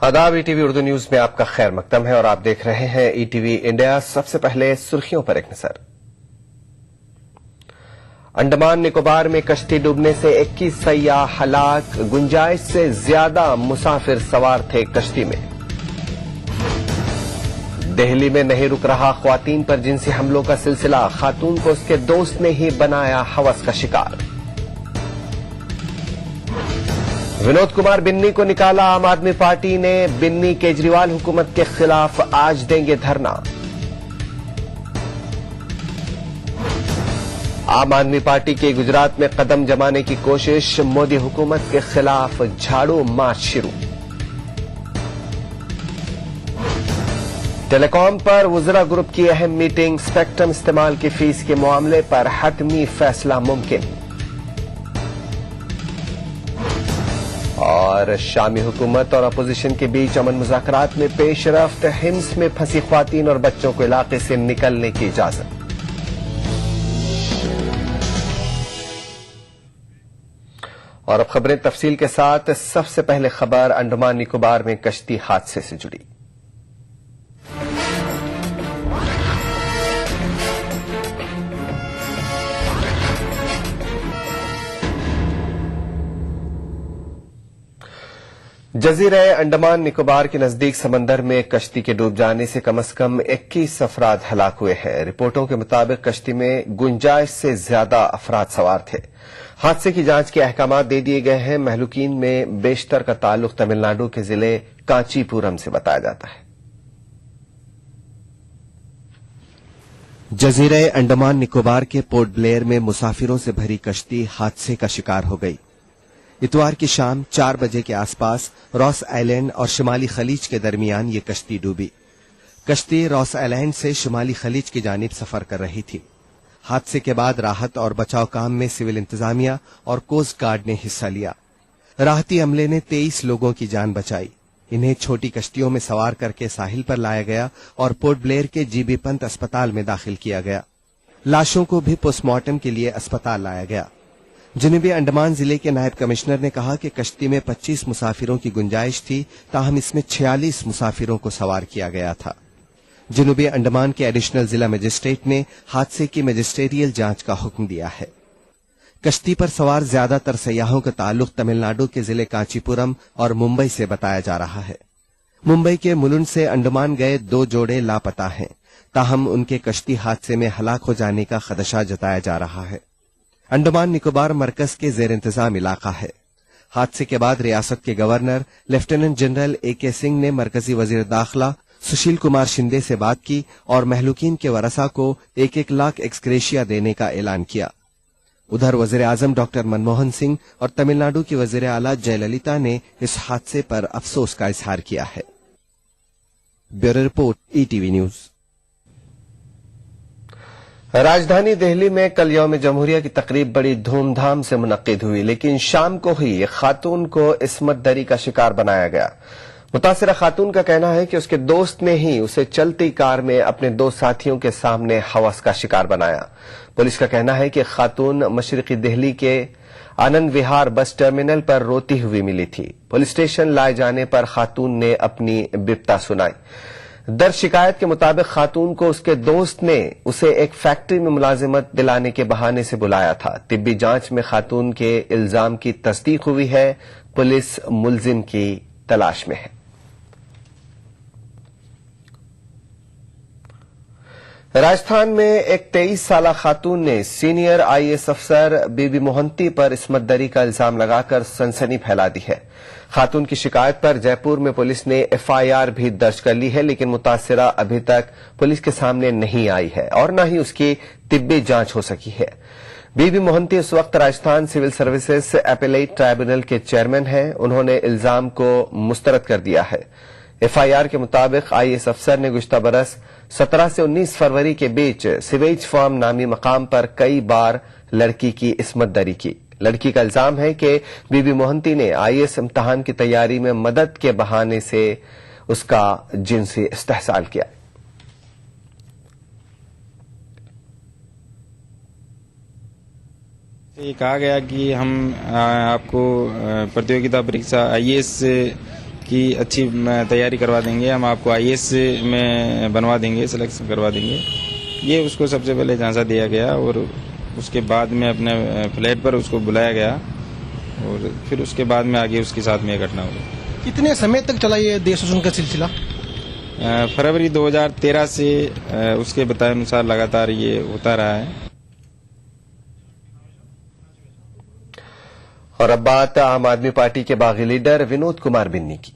आदाब ETV Urdu news में आपका खैर मकदम है और आप देख रहे हैं ETV इंडिया। सबसे पहले सुर्खियों पर एक नजर। अंडमान निकोबार में कश्ती डूबने से 21 सयाह हलाक, गुंजाइश से ज्यादा मुसाफिर सवार थे कश्ती में। दिल्ली में नहीं रुक रहा ख्वातीन पर जिनसी हमलों का सिलसिला, खातून को उसके दोस्त ने ही बनाया हवस का शिकार। विनोद कुमार बिन्नी को निकाला आम आदमी पार्टी ने, बिन्नी केजरीवाल हुकूमत के खिलाफ आज देंगे धरना। आम आदमी पार्टी के गुजरात में कदम जमाने की कोशिश, मोदी हुकूमत के खिलाफ झाड़ू मार्च शुरू। टेलीकॉम पर वुज़रा ग्रुप की अहम मीटिंग, स्पेक्ट्रम इस्तेमाल की फीस के मामले पर हतमी फैसला मुमकिन। और शामी हुकूमत और अपोजिशन के बीच अमन मुज़ाकरात में पेशरफ्त, हिम्स में फंसी ख्वातीन और बच्चों को इलाके से निकलने की इजाजत। और अब खबरें तफसील के साथ। सबसे पहले खबर अंडमान निकोबार में कश्ती हादसे से जुड़ी। जजीरे अंडमान निकोबार के नजदीक समंदर में कश्ती के डूब जाने से कम 21 अफराद हलाक हुए हैं। रिपोर्टों के मुताबिक कश्ती में गुंजाइश से ज्यादा अफराद सवार थे। हादसे की जांच के अहकाम दे दिए गए हैं। महलूकीन में बेशतर का ताल्लुक तमिलनाडु के जिले कांचीपुरम से बताया जाता है। जजीरे अंडमान निकोबार के पोर्ट ब्लेयर में मुसाफिरों से भरी कश्ती हादसे का शिकार हो गई। इतवार की शाम 4 बजे के आसपास रॉस आइलैंड और शिमाली खलीज के दरमियान ये कश्ती डूबी। कश्ती रॉस आइलैंड से शिमाली खलीज की जानिब सफर कर रही थी। हादसे के बाद राहत और बचाव काम में सिविल इंतजामिया और कोस्ट गार्ड ने हिस्सा लिया। राहती अमले ने 23 लोगों की जान बचाई। इन्हें छोटी कश्तियों में सवार करके साहिल पर लाया गया और पोर्ट ब्लेयर के जीबी पंत अस्पताल में दाखिल किया गया। लाशों को भी पोस्टमार्टम के लिए अस्पताल लाया गया। जनूबी अंडमान जिले के नायब कमिश्नर ने कहा कि कश्ती में 25 मुसाफिरों की गुंजाइश थी, ताहम इसमें 46 मुसाफिरों को सवार किया गया था। जनूबी अंडमान के एडिशनल जिला मजिस्ट्रेट ने हादसे की मजिस्ट्रियल जांच का हुक्म दिया है। कश्ती पर सवार ज्यादातर सयाहों का ताल्लुक तमिलनाडु के जिले कांचीपुरम और मुंबई से बताया जा रहा है। मुंबई के मुलुंड से अंडमान गए 2 जोड़े लापता हैं, ताहम उनके कश्ती हादसे में हलाक हो जाने का खदशा जताया जा रहा है। अंडमान निकोबार मरकज के जेर इंतजाम इलाका है। हादसे के बाद रियासत के governor lieutenant general AK Singh ने मरकजी वजीर दाखिला सुशील कुमार शिंदे से बात की और महलूकीन के वरसा को 1-1 लाख एक्सग्रेशिया देने का ऐलान किया। उधर वजीर आजम डॉक्टर मनमोहन सिंह और तमिलनाडु की वजीर आला जयललिता ने इस हादसे पर अफसोस का इजहार किया है। Bureau report ETV news. राजधानी दिल्ली में कल यौम जमहूरिया की तकरीब बड़ी धूमधाम से मुनक्किद हुई, लेकिन शाम को ही एक खातून को इस्मत दरी का शिकार बनाया गया। मुतासिरा खातून का कहना है कि उसके दोस्त ने ही उसे चलती कार में अपने 2 साथियों के सामने हवस का शिकार बनाया। पुलिस का कहना है कि खातून मशरिकी दिल्ली के आनंद विहार बस टर्मिनल पर रोती हुई मिली थी। पुलिस स्टेशन लाए जाने पर खातून ने अपनी बिपता सुनाई। दर्ज शिकायत के मुताबिक खातून को उसके दोस्त ने उसे एक फैक्ट्री में मुलाजिमत दिलाने के बहाने से बुलाया था। तिब्बी जांच में खातून के इल्जाम की तस्दीक हुई है। पुलिस मुलजिम की तलाश में है। राजस्थान में एक 23 साला खातून ने सीनियर IAS अफसर बीबी मोहंती पर इस्मत दरी का इल्जाम लगाकर सनसनी फैला दी है। खातून की शिकायत पर जयपुर में पुलिस ने FIR भी दर्ज कर ली है, लेकिन मुतासिरा अभी तक पुलिस के सामने नहीं आई है और न ही उसकी तिब्बी जांच हो सकी है। बीबी मोहंती इस वक्त Rajasthan civil services appellate tribunal के चेयरमैन हैं। उन्होंने इल्जाम को मुस्तरद कर दिया है। FIR के मुताबिक IAS अफसर ने गुज़िश्ता बरस 17 से 19 फरवरी के बीच सिवेज फार्म नामी मकाम पर कई बार लड़की की इस्मत दरी की। लड़की का इल्जाम है कि बीबी मोहंती ने IAS इम्तिहान की तैयारी में मदद के बहाने से उसका जिनसी इस्तेहसाल किया। ये कहा गया कि हम आपको प्रतियोगिता परीक्षा IAS की अच्छी तैयारी करवा देंगे, हम आपको IAS में बनवा देंगे, सिलेक्शन करवा देंगे। ये उसको सबसे पहले झांसा दिया गया और उसके बाद में अपने फ्लैट पर उसको बुलाया गया और फिर उसके बाद में आगे उसके साथ में घटना हुई। कितने समय तक चला ये देश शोषण का सिलसिला? फरवरी 2013 से उसके बताए अनुसार लगातार ये होता रहा है। और अब बात आम आदमी पार्टी के बागी लीडर विनोद कुमार बिन्नी की।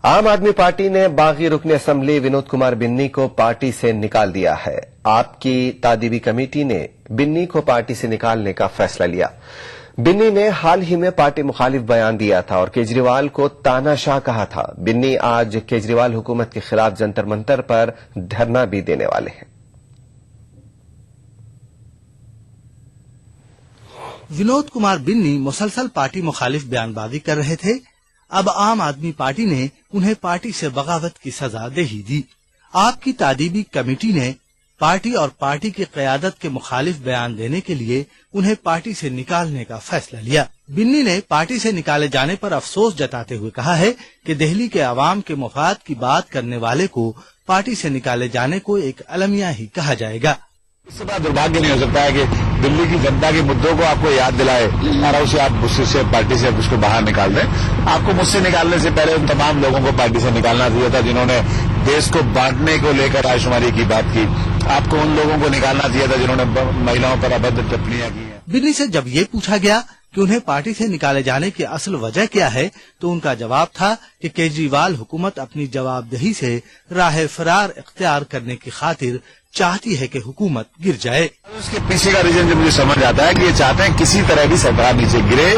आम आदमी पार्टी ने बागी रुकन असेंबली विनोद कुमार बिन्नी को पार्टी से निकाल दिया है। आपकी तादीबी कमेटी ने बिन्नी को पार्टी से निकालने का फैसला लिया। बिन्नी ने हाल ही में पार्टी मुखालिफ बयान दिया था और केजरीवाल को तानाशाह कहा था। बिन्नी आज केजरीवाल हुकूमत के खिलाफ जंतर मंतर पर धरना भी देने वाले हैं। विनोद कुमार बिन्नी मुसलसल पार्टी मुखालिफ बयानबाजी कर रहे थे। अब आम आदमी पार्टी ने उन्हें पार्टी से बगावत की सजा दे ही दी। आपकी तादीबी कमेटी ने पार्टी और पार्टी की क़यादत के मुखालिफ बयान देने के लिए उन्हें पार्टी से निकालने का फैसला लिया। बिन्नी ने पार्टी से निकाले जाने पर अफसोस जताते हुए कहा है कि दिल्ली के अवाम के मुफाद की बात करने वाले को पार्टी से निकाले जाने को एक अलमिया ही कहा जाएगा। इससे बड़ा दुर्भाग्य नहीं हो सकता है कि दिल्ली की जनता के मुद्दों को आपको याद दिलाए और उसे आप मुझसे पार्टी से उसको बाहर निकाल दें। आपको मुझसे निकालने से पहले उन तमाम लोगों को पार्टी से निकालना चाहिए था जिन्होंने देश को बांटने को लेकर आयशुमारी की बात की। आपको उन लोगों को निकालना चाहिए था जिन्होंने महिलाओं पर अभद्र टिप्पणियां की हैं। बिन्नी से जब ये पूछा गया कि उन्हें पार्टी से निकाले जाने की असल वजह क्या है, तो उनका जवाब था कि केजरीवाल हुकूमत अपनी जवाबदेही से राह फरार इख्तियार करने की खातिर चाहती है कि हुकूमत गिर जाए। उसके पीछे का रीजन जो मुझे समझ आता है कि ये चाहते हैं किसी तरह की सरकार नीचे गिरे,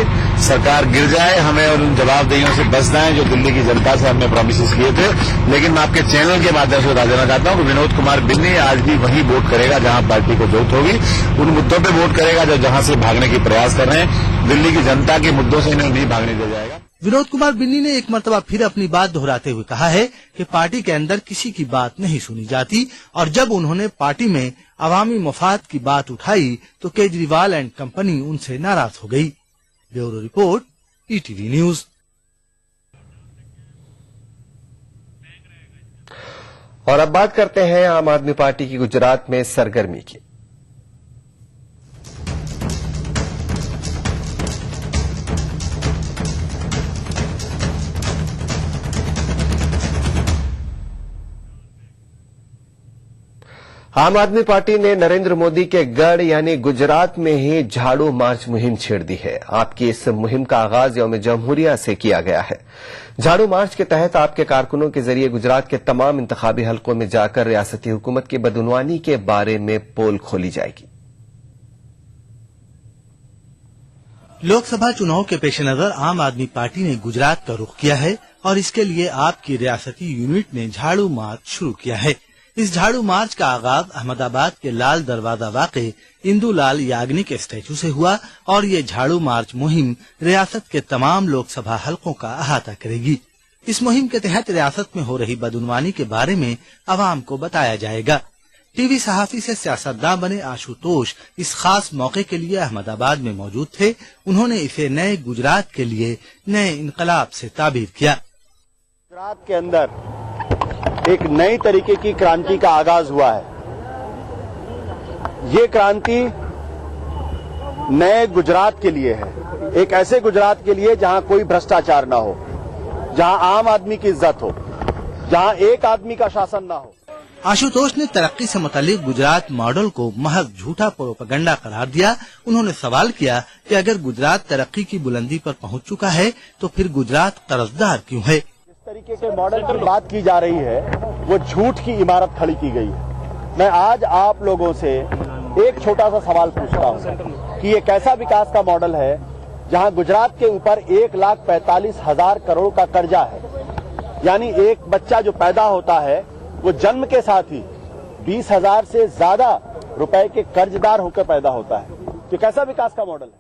सरकार गिर जाए, हमें उन जवाबदेहियों से बचना है जो दिल्ली की जनता से हमने प्रॉमिसेस किए थे। लेकिन मैं आपके चैनल के माध्यम से बता देना चाहता हूँ कि विनोद कुमार बिन्नी आज भी वही वोट करेगा जहां पार्टी को जरूरत होगी, उन मुद्दों पर वोट करेगा जो जहां से भागने की प्रयास कर रहे हैं। दिल्ली की जनता के मुद्दों से इन्हें नहीं भागने दिया जाएगा। विनोद कुमार बिन्नी ने एक मर्तबा फिर अपनी बात दोहराते हुए कहा है कि पार्टी के अंदर किसी की बात नहीं सुनी जाती और जब उन्होंने पार्टी में अवामी मफाद की बात उठाई तो केजरीवाल एंड कंपनी उनसे नाराज हो गई। Bureau report, ETV news. और अब बात करते हैं आम आदमी पार्टी की गुजरात में सरगर्मी की। आम आदमी पार्टी ने नरेंद्र मोदी के गढ़ यानी गुजरात में ही झाड़ू मार्च मुहिम छेड़ दी है। आपकी इस मुहिम का आगाज यौम जमहूरिया से किया गया है। झाड़ू मार्च के तहत आपके कारकुनों के जरिए गुजरात के तमाम इंतखाबी हलकों में जाकर रियासती हुकूमत की बदउनवानी के बारे में पोल खोली जाएगी। लोकसभा चुनाव के पेश नजर आम आदमी पार्टी ने गुजरात का रुख किया है और इसके लिए आपकी रियासती यूनिट ने झाड़ू मार्च शुरू किया है। इस झाड़ू मार्च का आगाज अहमदाबाद के लाल दरवाजा वाक़े इंदुलाल याग्निक स्टैचू से हुआ और ये झाड़ू मार्च मुहिम रियासत के तमाम लोकसभा हलकों का अहाता करेगी। इस मुहिम के तहत रियासत में हो रही बदउनवानी के बारे में आवाम को बताया जाएगा। टीवी सहाफी से सियासतदान बने आशुतोष इस खास मौके के लिए अहमदाबाद में मौजूद थे। उन्होंने इसे नए गुजरात के लिए नए इनकलाब से ताबीर किया। गुजरात के अंदर एक नई तरीके की क्रांति का आगाज हुआ है। ये क्रांति नए गुजरात के लिए है, एक ऐसे गुजरात के लिए जहां कोई भ्रष्टाचार ना हो, जहां आम आदमी की इज्जत हो, जहां एक आदमी का शासन ना हो। आशुतोष ने तरक्की से मुतालिक गुजरात मॉडल को महज झूठा प्रोपेगेंडा करार दिया। उन्होंने सवाल किया कि अगर गुजरात तरक्की की बुलंदी पर पहुंच चुका है तो फिर गुजरात कर्जदार क्यों है। जिस तरीके के मॉडल की बात की जा रही है वो झूठ की इमारत खड़ी की गई है। मैं आज आप लोगों से एक छोटा सा सवाल पूछता हूं कि ये कैसा विकास का मॉडल है जहां गुजरात के ऊपर 1,45,000 करोड़ का कर्जा है, यानी एक बच्चा जो पैदा होता है वो जन्म के साथ ही 20,000 से ज्यादा रुपए के कर्जदार होकर पैदा होता है। ये कैसा विकास का मॉडल है।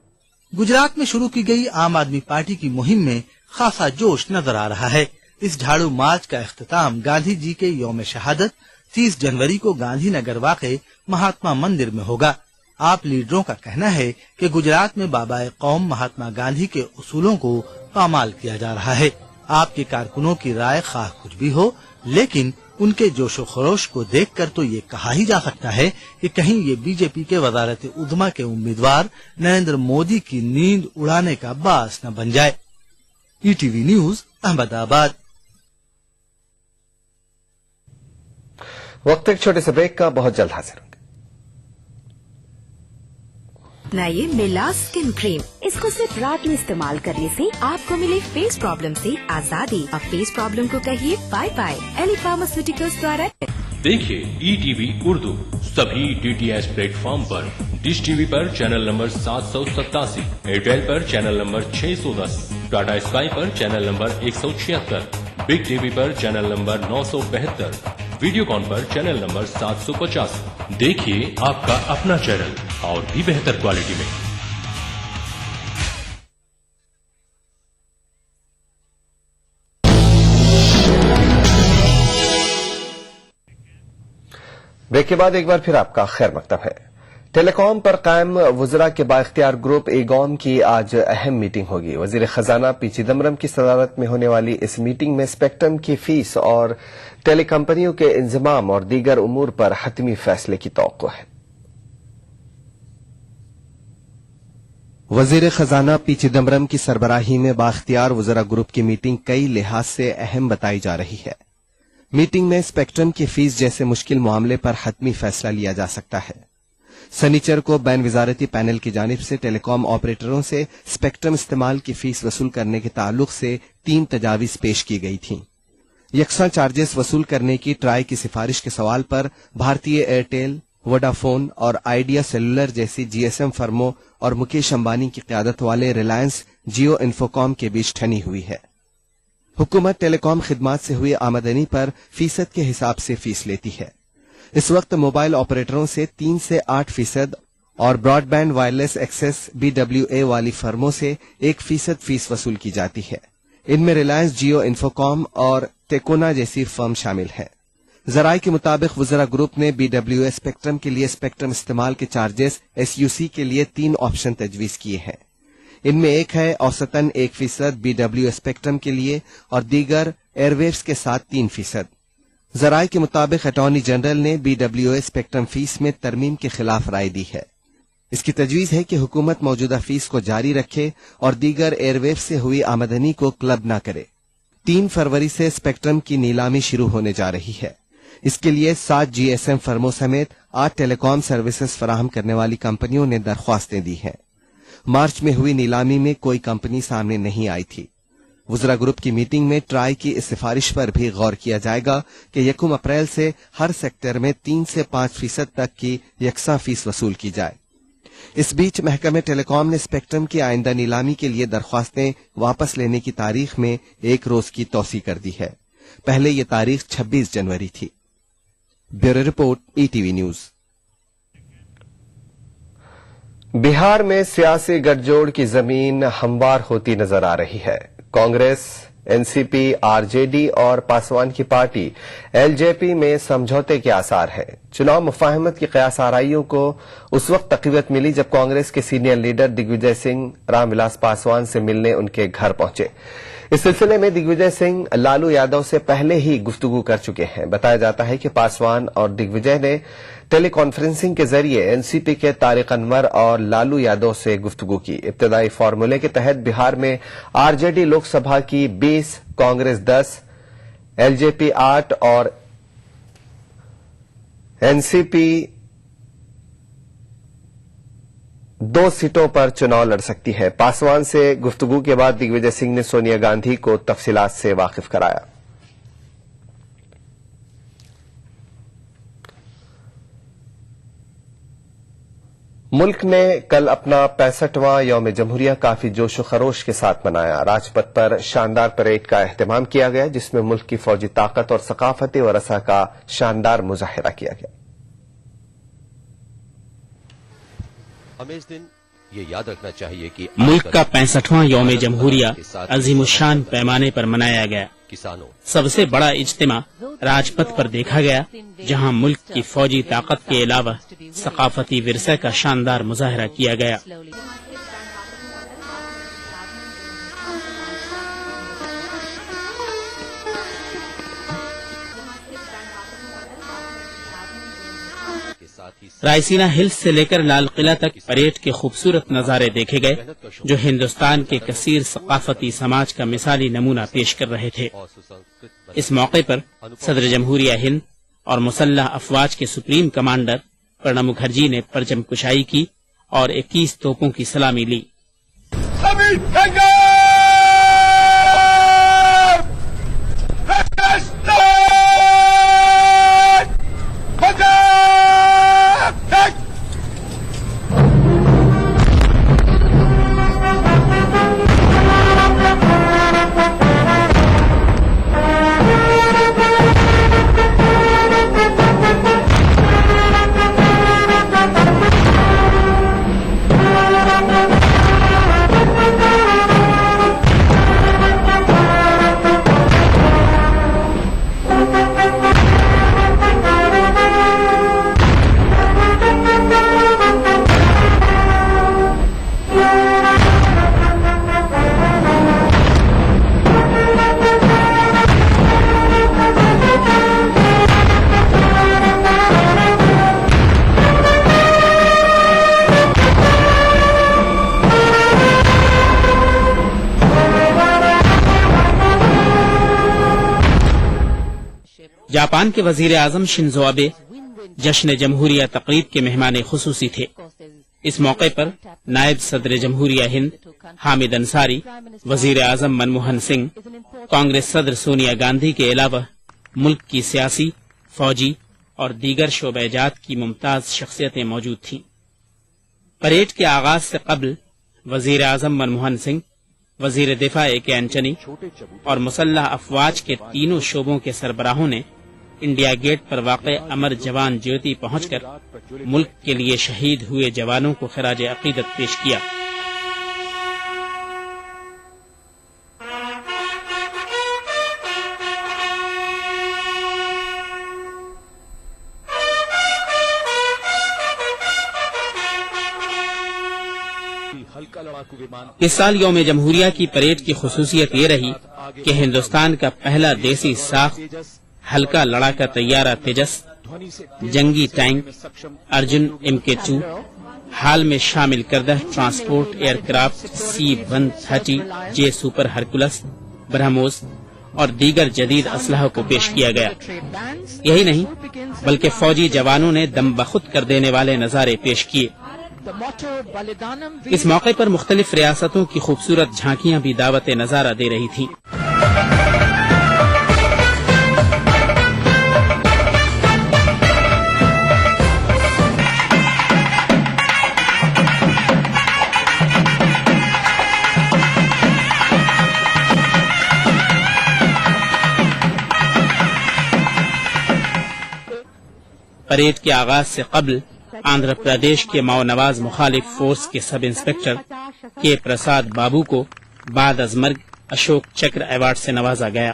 गुजरात में शुरू की गई आम आदमी पार्टी की मुहिम में खासा जोश नजर आ रहा है। इस झाड़ू मार्च का इख्तिताम गांधी जी के यौम शहादत 30 जनवरी को गांधी नगर वाक़े महात्मा मंदिर में होगा। आप लीडरों का कहना है कि गुजरात में बाबा कौम महात्मा गांधी के उसूलों को पामाल किया जा रहा है। आपके कारकुनों की राय खा कुछ भी हो, लेकिन उनके जोशो खरोश को देखकर तो ये कहा ही जा सकता है कि कहीं ये बीजेपी के वजारत उद्मा के उम्मीदवार नरेंद्र मोदी की नींद उड़ाने का बास न बन जाए। ETV news, Ahmedabad. वक्त एक छोटे से ब्रेक का, बहुत जल्द हाजिर होंगे। अपनाइए मिला स्किन क्रीम। इसको सिर्फ रात में इस्तेमाल करने से आपको मिले फेस प्रॉब्लम से आजादी। अब फेस प्रॉब्लम को कहिए बाय बाय। एली फार्मास्यूटिकल्स द्वारा। देखिए ईटीवी उर्दू सभी डीटीएच प्लेटफॉर्म पर, डिश टीवी पर चैनल नंबर 787, एयरटेल पर चैनल नंबर 610, टाटा स्काई पर चैनल नंबर 176, बिग टीवी पर चैनल नंबर 972, वीडियोकॉन पर चैनल नंबर 750। देखिए आपका अपना चैनल और भी बेहतर क्वालिटी में। ब्रेक के बाद एक बार फिर आपका खैर मकतब है। टेलीकॉम पर कायम वुज़रा के बाइख्तियार ग्रुप एगॉम की आज अहम मीटिंग होगी। वजीर खजाना पी चिदम्बरम की सदारत में होने वाली इस मीटिंग में स्पेक्ट्रम की फीस और टेली कंपनियों के इंजमाम और दीगर उमूर पर हतमी फैसले की तौक़्क़ो है। वजीर खजाना पी चिदम्बरम की सरबराही में बाइख्तियार वुज़रा ग्रुप की मीटिंग कई लिहाज से अहम बताई जा रही है। मीटिंग में स्पेक्ट्रम की फीस जैसे मुश्किल मामले पर हतमी फैसला लिया जा सकता है। सनीचर को बैन वजारती पैनल की जानिब से टेलीकॉम ऑपरेटरों से स्पेक्ट्रम इस्तेमाल की फीस वसूल करने के ताल्लुक से 3 तजावीज पेश की गई थीं। यकसा चार्जेस वसूल करने की ट्राई की सिफारिश के सवाल पर भारतीय एयरटेल, वोडाफोन और आइडिया सेलुलर जैसी जीएसएम फर्मों और मुकेश अंबानी की क़यादत वाले रिलायंस जियो इन्फोकॉम के बीच ठनी हुई है। हुकूमत टेलीकॉम खिदमात से हुई आमदनी पर फीसद के हिसाब से फीस लेती है। इस वक्त मोबाइल ऑपरेटरों से 3 से 8% और ब्रॉडबैंड वायरलेस एक्सेस BWA वाली फर्मों से 1% फीस वसूल की जाती है। इनमें रिलायंस जियो इन्फोकॉम और टेकोना जैसी फर्म शामिल है। जराये के मुताबिक वुज़रा ग्रुप ने BWA स्पेक्ट्रम के लिए स्पेक्ट्रम इस्तेमाल के चार्जेस SUC के लिए 3 ऑप्शन तजवीज किए हैं। इनमें एक है औसतन 1% BWA स्पेक्ट्रम के लिए और दीगर एयरवेव्स के साथ 3%। जराये के मुताबिक अटॉर्नी जनरल ने BWA स्पेक्ट्रम फीस में तरमीम के खिलाफ राय दी है। इसकी तजवीज है कि हुकूमत मौजूदा फीस को जारी रखे और दीगर एयरवेव से हुई आमदनी को क्लब न करे। 3 फरवरी से स्पेक्ट्रम की नीलामी शुरू होने जा रही है। इसके लिए 7 GSM फर्मों समेत 8 टेलीकॉम सर्विसेज फराहम करने वाली कंपनियों ने दरख्वास्तें दी हैं। मार्च में हुई नीलामी में कोई कंपनी सामने नहीं आई थी। वुज़रा ग्रुप की मीटिंग में ट्राई की इस सिफारिश पर भी गौर किया जाएगा कि 1 अप्रैल से हर सेक्टर में 3 से 5% तक की यकसा फीस वसूल की जाए। इस बीच महकमे टेलीकॉम ने स्पेक्ट्रम की आइंदा नीलामी के लिए दरख्वास्तें वापस लेने की तारीख में 1 रोज की तौसी कर दी है। पहले ये तारीख 26 जनवरी थी। Bureau report, ETV news. Bihar में सियासी गठजोड़ की जमीन हमवार होती नजर आ रही है। कांग्रेस, एनसीपी, आरजेडी और पासवान की पार्टी एलजेपी में समझौते के आसार हैं। चुनाव मुफाहमत की कयास आराइयों को उस वक्त तक़वियत मिली जब कांग्रेस के सीनियर लीडर दिग्विजय सिंह रामविलास पासवान से मिलने उनके घर पहुंचे। इस सिलसिले में दिग्विजय सिंह लालू यादव से पहले ही गुफ्तगू कर चुके हैं। बताया जाता है कि पासवान और दिग्विजय ने टेली कॉन्फ्रेंसिंग के जरिए एनसीपी के तारिक अनवर और लालू यादव से गुफ्तगू की। इब्तदाई फार्मूले के तहत बिहार में आरजेडी लोकसभा की 20, कांग्रेस 10, एलजेपी 8 और एनसीपी 2 सीटों पर चुनाव लड़ सकती है। पासवान से गुफ्तगू के बाद दिग्विजय सिंह ने सोनिया गांधी को तफसीलात से वाकिफ कराया। मुल्क ने कल अपना 65वां यौम जमहूरिया काफी जोश व खरोश के साथ मनाया। राजपथ पर शानदार परेड का एहतमाम किया गया, जिसमें मुल्क की फौजी ताकत और सकाफती वरसा का शानदार मुजाहिरा किया गया। हमें इस दिन ये याद रखना चाहिए कि मुल्क का 65वां यौम जमहूरिया अजीमुशान पैमाने पर मनाया गया। किसानों। سب سے بڑا اجتماع راج پتھ پر دیکھا گیا، جہاں ملک کی فوجی طاقت کے علاوہ ثقافتی ورثے کا شاندار مظاہرہ کیا گیا۔ رائسینہ ہلز سے لے کر لال قلعہ تک پریڈ کے خوبصورت نظارے دیکھے گئے، جو ہندوستان کے کثیر ثقافتی سماج کا مثالی نمونہ پیش کر رہے تھے۔ اس موقع پر صدر جمہوریہ ہند اور مسلح افواج کے سپریم کمانڈر پرنب مکھرجی نے پرچم کشائی کی اور 21 توپوں کی سلامی لی۔ جاپان کے وزیر اعظم شنزو آبے جشن جمہوریہ تقریب کے مہمان خصوصی تھے۔ اس موقع پر نائب صدر جمہوریہ ہند حامد انصاری، وزیر اعظم منموہن سنگھ، کانگریس صدر سونیا گاندھی کے علاوہ ملک کی سیاسی، فوجی اور دیگر شعبہ جات کی ممتاز شخصیتیں موجود تھیں۔ پریڈ کے آغاز سے قبل وزیر اعظم منموہن سنگھ، وزیر دفاع اے کے انٹونی اور مسلح افواج کے تینوں شعبوں کے سربراہوں نے انڈیا گیٹ پر واقع امر جوان جیوتی پہنچ کر ملک کے لیے شہید ہوئے جوانوں کو خراج عقیدت پیش کیا۔ اس سال یوم جمہوریہ کی پریڈ کی خصوصیت یہ رہی کہ ہندوستان کا پہلا دیسی ساخت ہلکا لڑاکا طیارہ تیجس، جنگی ٹینک ارجن MK2، حال میں شامل کردہ transport aircraft C-130J super Hercules, BrahMos اور دیگر جدید اسلحہ کو پیش کیا گیا۔ یہی نہیں بلکہ فوجی جوانوں نے دم بخود کر دینے والے نظارے پیش کیے۔ اس موقع پر مختلف ریاستوں کی خوبصورت جھانکیاں بھی دعوت نظارہ دے رہی تھیں۔ پریڈ کے آغاز سے قبل آندھرا پردیش کے ماؤ نواز مخالف فورس کے سب انسپکٹر کے پرساد بابو کو بعد از مرگ اشوک چکر ایوارڈ سے نوازا گیا۔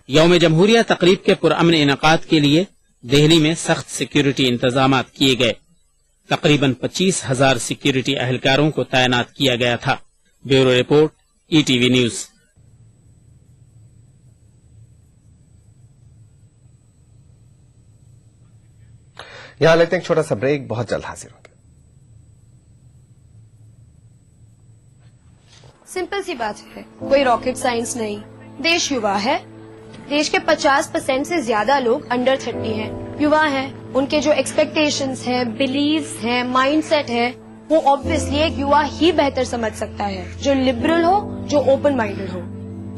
یوم جمہوریہ تقریب کے پرامن انعقاد کے لیے دہلی میں سخت سیکیورٹی انتظامات کیے گئے۔ تقریباً 25,000 سیکیورٹی اہلکاروں کو تعینات کیا گیا تھا۔ Bureau report ETV news. یہاں لیتے ہیں ایک چھوٹا سا بریک، بہت جلد حاضر ہوں گے۔ سمپل سی بات ہے، کوئی راکٹ سائنس نہیں، دیش یووا ہے۔ دیش کے 50% سے زیادہ لوگ انڈر 30 ہیں، یووا ہیں۔ ان کے جو ایکسپیکٹیشنز ہیں، بلیفز ہیں، مائنڈ سیٹ ہے، وہ آبویسلی ایک یووا ہی بہتر سمجھ سکتا ہے، جو لبرل ہو، جو اوپن مائنڈڈ ہو۔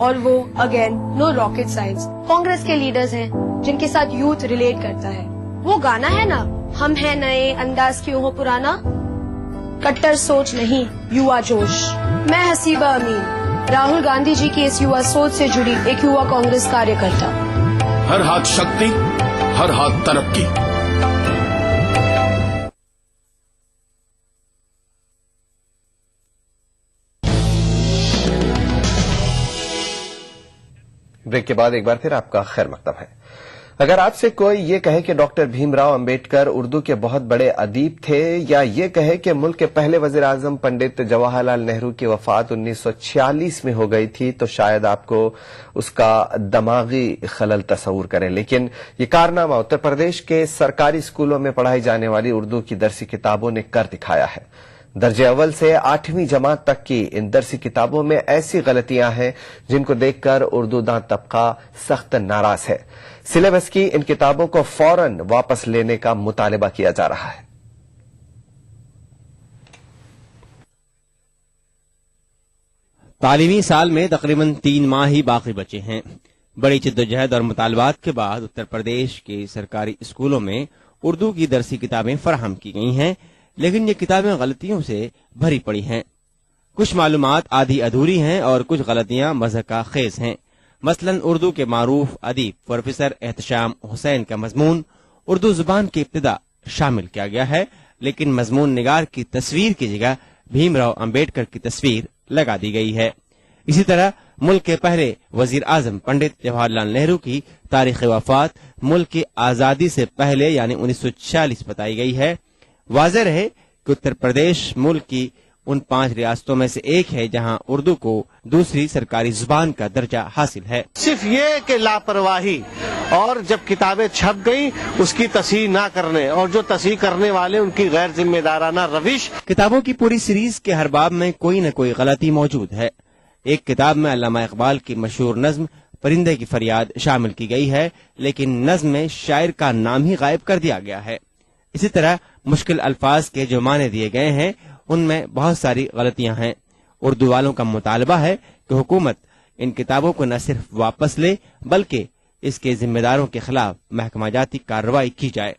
اور وہ again no rocket science Congress کے لیڈرز ہیں جن کے ساتھ یوتھ ریلیٹ کرتا ہے۔ وہ گانا ہے نا، ہم ہیں نئے انداز کیوں ہو پرانا، کٹر سوچ نہیں یووا جوش۔ میں حسیبہ امین، راہل گاندھی جی کی اس یووا سوچ سے جڑی ایک یووا کانگریس کاریہ کرتا۔ ہر ہاتھ شکتی، ہر ہاتھ ترقی۔ بریک کے بعد ایک بار پھر آپ کا خیر مقدم ہے. اگر آپ سے کوئی یہ کہے کہ ڈاکٹر بھیم راؤ امبیڈکر اردو کے بہت بڑے ادیب تھے، یا یہ کہے کہ ملک کے پہلے وزیر اعظم پنڈت جواہر لال نہرو کی وفات 1946 میں ہو گئی تھی، تو شاید آپ کو اس کا دماغی خلل تصور کریں. لیکن یہ کارنامہ اتر پردیش کے سرکاری اسکولوں میں پڑھائی جانے والی اردو کی درسی کتابوں نے کر دکھایا ہے. درجے اول سے 8ویں جماعت تک کی ان درسی کتابوں میں ایسی غلطیاں ہیں جن کو دیکھ کر اردو داں طبقہ سخت ناراض ہے. سلیبس کی ان کتابوں کو فوراً واپس لینے کا مطالبہ کیا جا رہا ہے. تعلیمی سال میں تقریباً 3 ماہ ہی باقی بچے ہیں. بڑی جدوجہد اور مطالبات کے بعد اتر پردیش کے سرکاری اسکولوں میں اردو کی درسی کتابیں فراہم کی گئی ہیں، لیکن یہ کتابیں غلطیوں سے بھری پڑی ہیں. کچھ معلومات آدھی ادھوری ہیں اور کچھ غلطیاں مضحکہ خیز ہیں. مثلا اردو کے معروف ادیب پروفیسر احتشام حسین کا مضمون اردو زبان کی ابتدا شامل کیا گیا ہے، لیکن مضمون نگار کی تصویر کی جگہ بھیم راؤ امبیڈکر کی تصویر لگا دی گئی ہے. اسی طرح ملک کے پہلے وزیر اعظم پنڈت جواہر لال نہرو کی تاریخ وفات ملک کی آزادی سے پہلے یعنی 1946 بتائی گئی ہے. واضح رہے کہ اتر پردیش ملک کی ان 5 ریاستوں میں سے ایک ہے جہاں اردو کو دوسری سرکاری زبان کا درجہ حاصل ہے. صرف یہ کہ لاپرواہی اور جب کتابیں چھپ گئیں اس کی تصحیح نہ کرنے اور جو تصحیح کرنے والے ان کی غیر ذمہ دارانہ روش. کتابوں کی پوری سیریز کے ہر باب میں کوئی نہ کوئی غلطی موجود ہے. ایک کتاب میں علامہ اقبال کی مشہور نظم پرندے کی فریاد شامل کی گئی ہے، لیکن نظم میں شاعر کا نام ہی غائب کر دیا گیا ہے. اسی طرح مشکل الفاظ کے جو معنی دیے گئے ہیں ان میں بہت ساری غلطیاں ہیں. اردو والوں کا مطالبہ ہے کہ حکومت ان کتابوں کو نہ صرف واپس لے بلکہ اس کے ذمہ داروں کے خلاف محکمہ جاتی کارروائی کی جائے،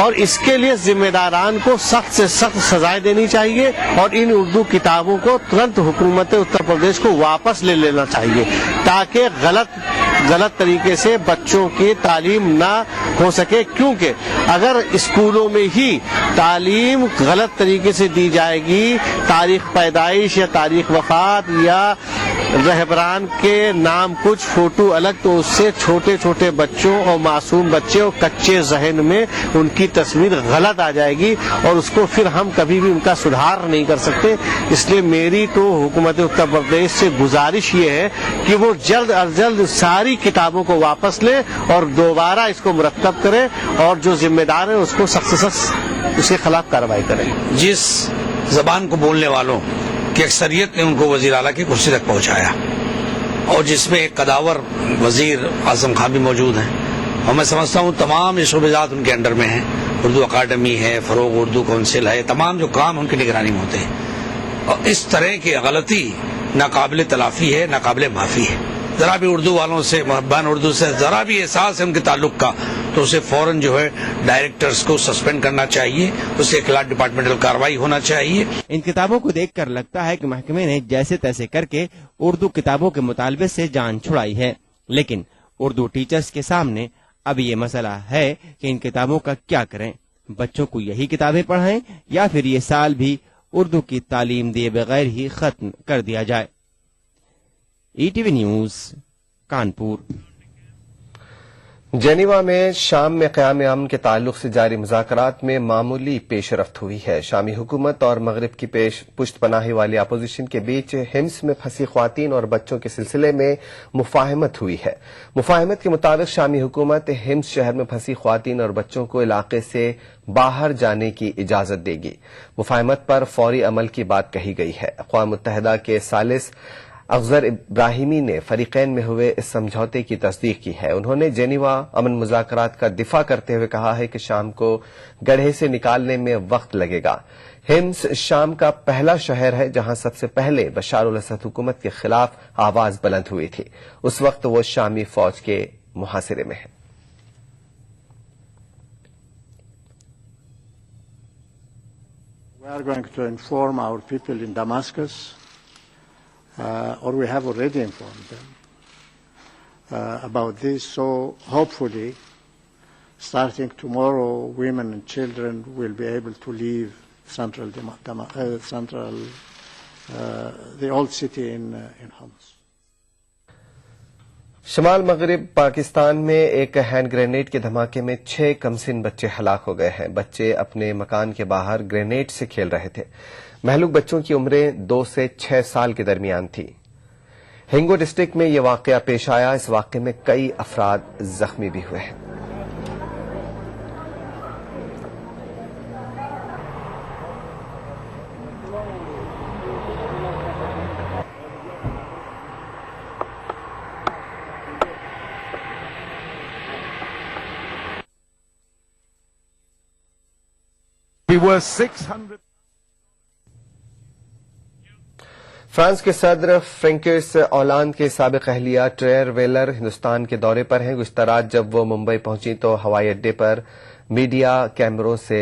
اور اس کے لیے ذمہ داران کو سخت سے سخت سزائیں دینی چاہیے اور ان اردو کتابوں کو ترنت حکومت اتر پردیش کو واپس لے لینا چاہیے تاکہ غلط طریقے سے بچوں کی تعلیم نہ ہو سکے. کیونکہ اگر اسکولوں میں ہی تعلیم غلط طریقے سے دی جائے گی، تاریخ پیدائش یا تاریخ وفات یا رہبران کے نام کچھ فوٹو الگ، تو اس سے چھوٹے چھوٹے بچوں اور معصوم بچے اور کچے ذہن میں ان کی تصویر غلط آ جائے گی اور اس کو پھر ہم کبھی بھی ان کا سدھار نہیں کر سکتے. اس لیے میری تو حکومت اتر پردیش سے گزارش یہ ہے کہ وہ جلد از جلد ساری کتابوں کو واپس لے اور دوبارہ اس کو مرتب کرے اور جو ذمہ دار ہیں اس کو سخت سے سخت اس کے خلاف کارروائی کرے. جس زبان کو بولنے والوں کی اکثریت نے ان کو وزیر اعلیٰ کی کرسی تک پہنچایا اور جس میں ایک قداور وزیر اعظم خان بھی موجود ہیں، اور میں سمجھتا ہوں تمام یہ شعبے جات ان کے انڈر میں ہیں. اردو اکیڈمی ہے، فروغ اردو کونسل ہے، تمام جو کام ان کی نگرانی میں ہوتے ہیں. اور اس طرح کی غلطی ناقابل تلافی ہے، ناقابل معافی ہے. ذرا بھی اردو والوں سے، محبان اردو سے ذرا بھی احساس ہے ان کے تعلق کا، تو اسے فوراً جو ہے ڈائریکٹرز کو سسپینڈ کرنا چاہیے، اس کے خلاف ڈپارٹمنٹل کارروائی ہونا چاہیے. ان کتابوں کو دیکھ کر لگتا ہے کہ محکمے نے جیسے تیسے کر کے اردو کتابوں کے مطالبے سے جان چھڑائی ہے، لیکن اردو ٹیچرز کے سامنے اب یہ مسئلہ ہے کہ ان کتابوں کا کیا کریں. بچوں کو یہی کتابیں پڑھائیں یا پھر یہ سال بھی اردو کی تعلیم دیے بغیر ہی ختم کر دیا جائے. ای T V news Kanpur. Geneva میں شام میں قیام امن کے تعلق سے جاری مذاکرات میں معمولی پیش رفت ہوئی ہے. شامی حکومت اور مغرب کی پشت پناہی والی اپوزیشن کے بیچ حمص میں پھنسی خواتین اور بچوں کے سلسلے میں مفاہمت ہوئی ہے. مفاہمت کے مطابق شامی حکومت حمص شہر میں پھنسی خواتین اور بچوں کو علاقے سے باہر جانے کی اجازت دے گی. مفاہمت پر فوری عمل کی بات کہی گئی ہے. اقوام متحدہ کے ثالث افضل ابراہیمی نے فریقین میں ہوئے اس سمجھوتے کی تصدیق کی ہے. انہوں نے جنیوا امن مذاکرات کا دفاع کرتے ہوئے کہا ہے کہ شام کو گڑھے سے نکالنے میں وقت لگے گا. حمص شام کا پہلا شہر ہے جہاں سب سے پہلے بشار الاسد حکومت کے خلاف آواز بلند ہوئی تھی. اس وقت وہ شامی فوج کے محاصرے میں ہے. We are going to inform our people in Damascus, or we have already informed them about this. So hopefully, starting tomorrow, women and children will be able to leave the old city in Homs. شمال مغرب پاکستان میں ایک hand grenade کے دھماکے میں 6 کمسن بچے ہلاک ہو گئے ہیں. بچے اپنے مکان کے باہر گرینیڈ سے کھیل رہے تھے. مہلوک بچوں کی عمریں 2 سے 6 سال کے درمیان تھی. ہنگو ڈسٹرکٹ میں یہ واقعہ پیش آیا. اس واقعے میں کئی افراد زخمی بھی ہوئے ہیں. فرانس کے صدر فرینکس اولاند کے سابق اہلیہ ٹریر ویلر ہندوستان کے دورے پر ہیں. گزشتہ رات جب وہ ممبئی پہنچی تو ہوائی اڈے پر میڈیا کیمروں سے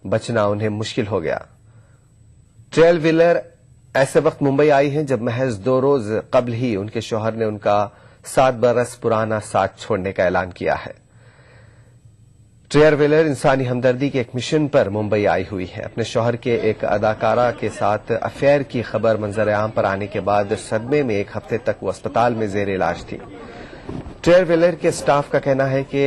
بچنا انہیں مشکل ہو گیا. ٹریر ویلر ایسے وقت ممبئی آئی ہیں جب محض 2 روز قبل ہی ان کے شوہر نے ان کا 7 برس پرانا ساتھ چھوڑنے کا اعلان کیا ہے. ٹریر ویلر انسانی ہمدردی کے ایک مشن پر ممبئی آئی ہوئی ہے. اپنے شوہر کے ایک اداکارہ کے ساتھ افیئر کی خبر منظر عام پر آنے کے بعد صدمے میں 1 ہفتے تک وہ اسپتال میں زیر علاج تھی. ٹریر ویلر کے سٹاف کا کہنا ہے کہ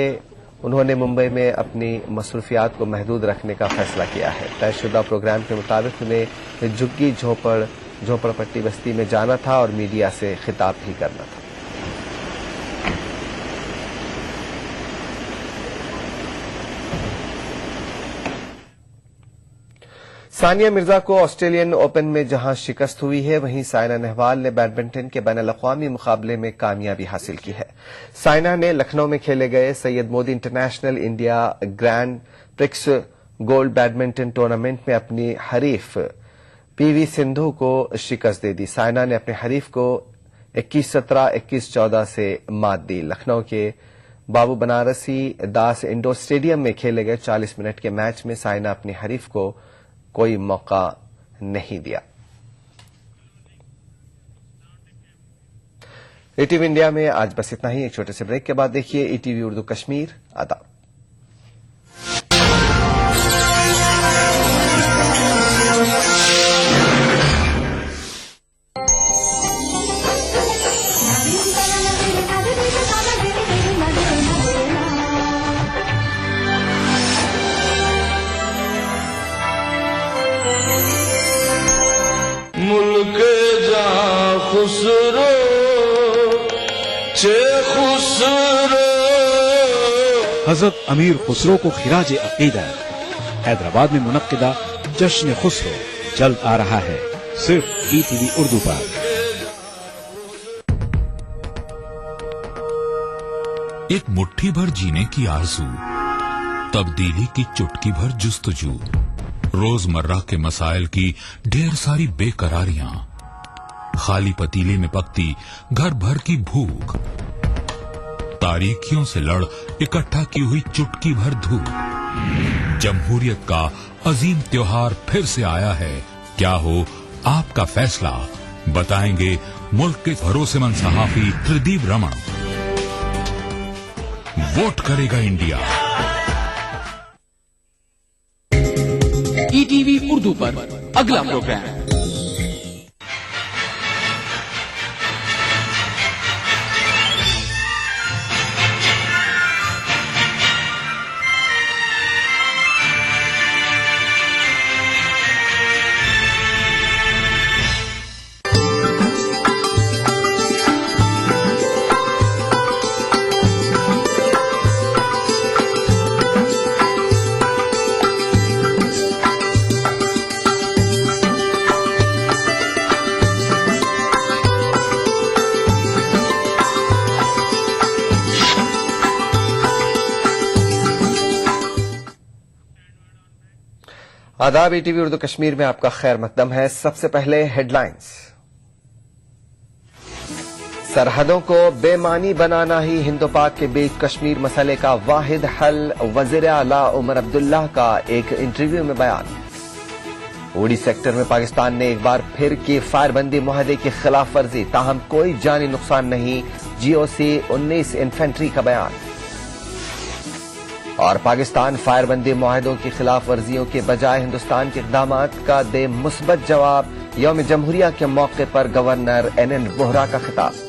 انہوں نے ممبئی میں اپنی مصروفیات کو محدود رکھنے کا فیصلہ کیا ہے. طے شدہ پروگرام کے مطابق انہیں جھگی جھوپڑ پٹی بستی میں جانا تھا اور میڈیا سے خطاب بھی کرنا تھا. ثانیہ مرزا کو آسٹریلین اوپن میں جہاں شکست ہوئی ہے وہیں سائنا نہوال نے بیڈمنٹن کے بین الاقوامی مقابلے میں کامیابی حاصل کی ہے. سائنا نے لکھنؤ میں کھیلے گئے Syed Modi international India grand prix gold badminton tournament میں اپنی حریف پی وی سندھو کو شکست دے دی. سائنا نے اپنے حریف کو 21-17 21-14 سے مات دی. لکھنؤ کے بابو بنارسی داس انڈور اسٹیڈیم میں کھیلے گئے 40 منٹ کے میچ میں سائنا اپنے حریف کو کوئی موقع نہیں دیا. ای ٹی وی انڈیا میں آج بس اتنا ہی. ایک چھوٹے سے بریک کے بعد دیکھیے ای ٹی وی اردو کشمیر. آداب. ملک جاں خسرو چے خسرو. حضرت امیر خسرو کو خراج عقیدت. حیدرآباد میں منعقدہ جشن خسرو جلد آ رہا ہے صرف ای ٹی وی اردو پر. ایک مٹھی بھر جینے کی آرزو، تبدیلی کی چٹکی بھر جستجو، روزمرہ کے مسائل کی ڈھیر ساری بے قراریاں، خالی پتیلے میں پکتی گھر بھر کی بھوک، تاریکیوں سے لڑ اکٹھا کی ہوئی چٹکی بھر دھوپ. جمہوریت کا عظیم تیوہار پھر سے آیا ہے. کیا ہو آپ کا فیصلہ؟ بتائیں گے ملک کے بھروسے مند صحافی تردیپ رمن. ووٹ کرے گا India. E T V Urdu پر اگلا پروگرام آداب. E T V Urdu Kashmir میں آپ کا خیر مقدم ہے. سب سے پہلے ہیڈ لائنز. سرحدوں کو بے معنی بنانا ہی ہند و پاک کے بیچ کشمیر مسئلے کا واحد حل. وزیر اعلیٰ عمر عبداللہ کا ایک انٹرویو میں بیان. اوڑی سیکٹر میں پاکستان نے ایک بار پھر کی فائر بندی معاہدے کی خلاف ورزی، تاہم کوئی جانی نقصان نہیں. جی او سی 19 انفینٹری کا بیان. اور پاکستان فائر بندی معاہدوں کی خلاف ورزیوں کے بجائے ہندوستان کے اقدامات کا دے مثبت جواب. یوم جمہوریہ کے موقع پر گورنر این این ووہرا کا خطاب.